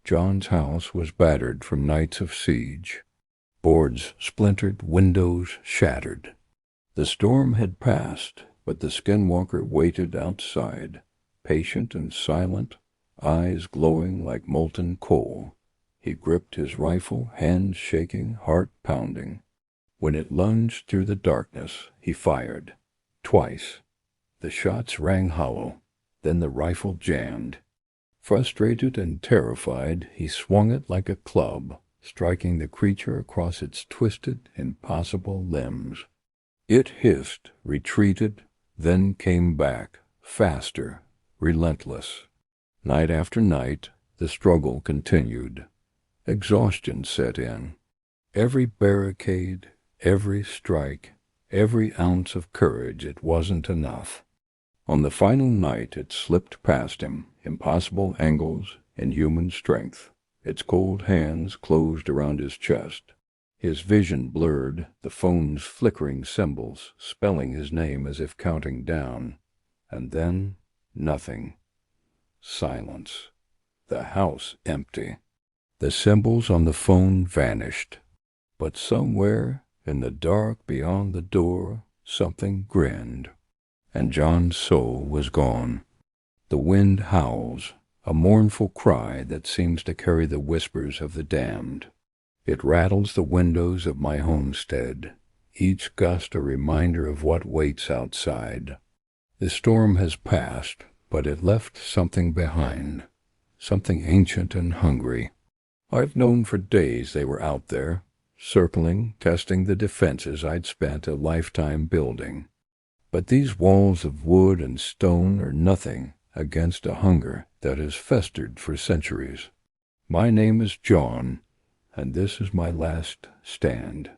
John's house was battered from nights of siege. Boards splintered, windows shattered. The storm had passed, but the skinwalker waited outside, patient and silent, eyes glowing like molten coal. He gripped his rifle, hands shaking, heart pounding. When it lunged through the darkness, he fired. Twice. The shots rang hollow. Then the rifle jammed. Frustrated and terrified, he swung it like a club, striking the creature across its twisted, impossible limbs. It hissed, retreated, then came back, faster, relentless. Night after night, the struggle continued. Exhaustion set in. Every barricade, every strike, every ounce of courage, it wasn't enough. On the final night it slipped past him, impossible angles, inhuman strength. Its cold hands closed around his chest. His vision blurred, the phone's flickering symbols, spelling his name as if counting down. And then, nothing. Silence. The house empty. The symbols on the phone vanished. But somewhere, in the dark beyond the door, something grinned. And John's soul was gone. The wind howls, a mournful cry that seems to carry the whispers of the damned. It rattles the windows of my homestead, each gust a reminder of what waits outside. The storm has passed, but it left something behind, something ancient and hungry. I've known for days they were out there, circling, testing the defenses I'd spent a lifetime building. But these walls of wood and stone are nothing against a hunger that has festered for centuries. My name is John, and this is my last stand.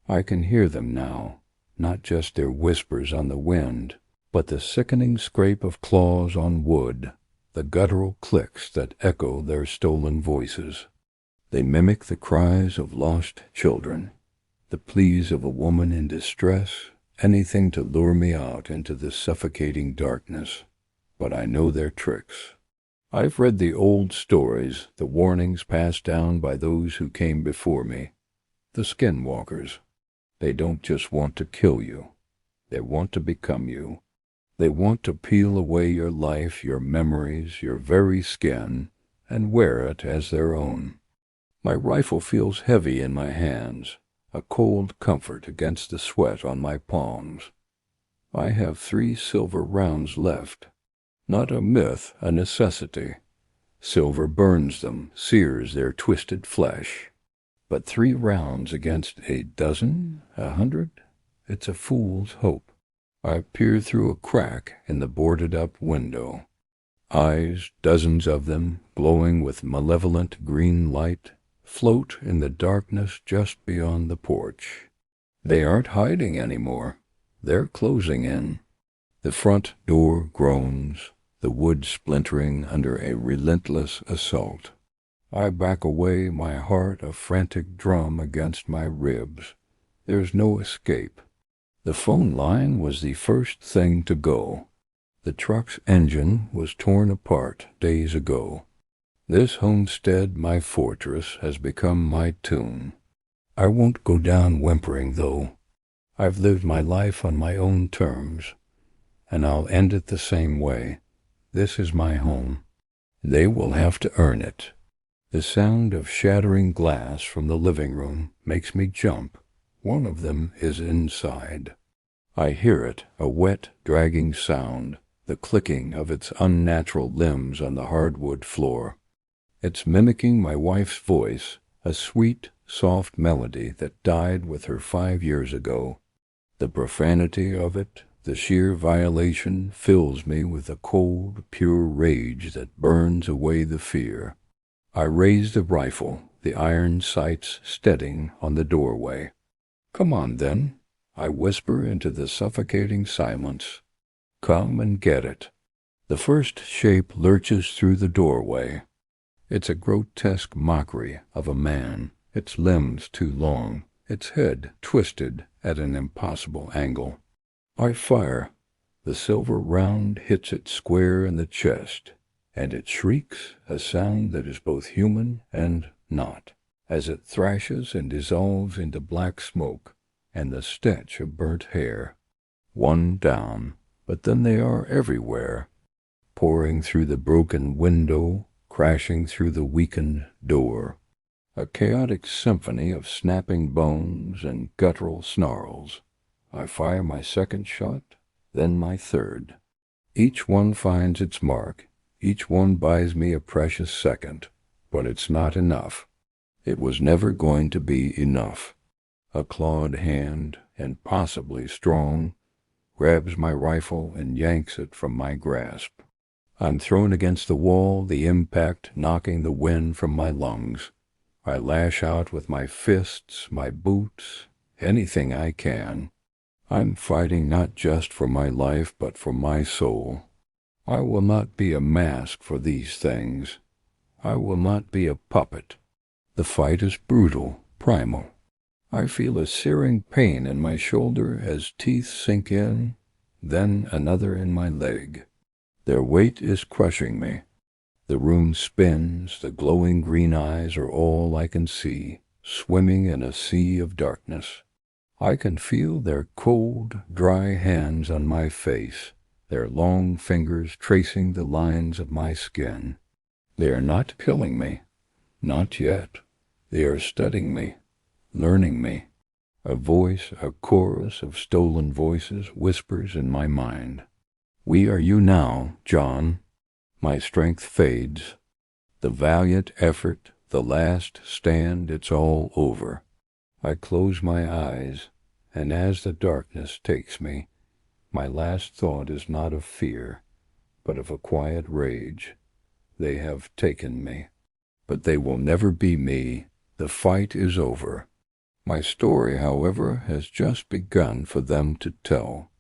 I can hear them now, not just their whispers on the wind, but the sickening scrape of claws on wood, the guttural clicks that echo their stolen voices. They mimic the cries of lost children, the pleas of a woman in distress, anything to lure me out into the suffocating darkness. But I know their tricks. I've read the old stories, the warnings passed down by those who came before me. The skinwalkers. They don't just want to kill you. They want to become you. They want to peel away your life, your memories, your very skin, and wear it as their own. My rifle feels heavy in my hands, a cold comfort against the sweat on my palms. I have 3 silver rounds left. Not a myth, a necessity. Silver burns them, sears their twisted flesh. But 3 rounds against a dozen, 100? It's a fool's hope. I peer through a crack in the boarded-up window. Eyes, dozens of them, glowing with malevolent green light, float in the darkness just beyond the porch. They aren't hiding anymore. They're closing in. The front door groans, the wood splintering under a relentless assault. I back away, my heart a frantic drum against my ribs. There's no escape. The phone line was the first thing to go. The truck's engine was torn apart days ago. This homestead, my fortress, has become my tomb. I won't go down whimpering, though. I've lived my life on my own terms, and I'll end it the same way. This is my home. They will have to earn it. The sound of shattering glass from the living room makes me jump. One of them is inside. I hear it, a wet, dragging sound, the clicking of its unnatural limbs on the hardwood floor. It's mimicking my wife's voice, a sweet, soft melody that died with her 5 years ago. The profanity of it, the sheer violation, fills me with a cold, pure rage that burns away the fear. I raise the rifle, the iron sights steadying on the doorway. "Come on, then," I whisper into the suffocating silence. "Come and get it." The first shape lurches through the doorway. It's a grotesque mockery of a man, its limbs too long, its head twisted at an impossible angle. I fire. The silver round hits it square in the chest. and it shrieks a sound that is both human and not, as it thrashes and dissolves into black smoke and the stench of burnt hair. One down, but then they are everywhere, pouring through the broken window, crashing through the weakened door. A chaotic symphony of snapping bones and guttural snarls. I fire my second shot, then my third. Each one finds its mark. Each one buys me a precious second, but it's not enough. It was never going to be enough. A clawed hand, and possibly strong, grabs my rifle and yanks it from my grasp. I'm thrown against the wall, the impact knocking the wind from my lungs. I lash out with my fists, my boots, anything I can. I'm fighting not just for my life, but for my soul. I will not be a mask for these things. I will not be a puppet. The fight is brutal, primal. I feel a searing pain in my shoulder as teeth sink in, then another in my leg. Their weight is crushing me. The room spins, the glowing green eyes are all I can see, swimming in a sea of darkness. I can feel their cold, dry hands on my face, their long fingers tracing the lines of my skin. They are not killing me. Not yet. They are studying me, learning me. A voice, a chorus of stolen voices whispers in my mind. We are you now, John. My strength fades. The valiant effort, the last stand, it's all over. I close my eyes, and as the darkness takes me, my last thought is not of fear, but of a quiet rage. They have taken me, but they will never be me. The fight is over. My story, however, has just begun for them to tell.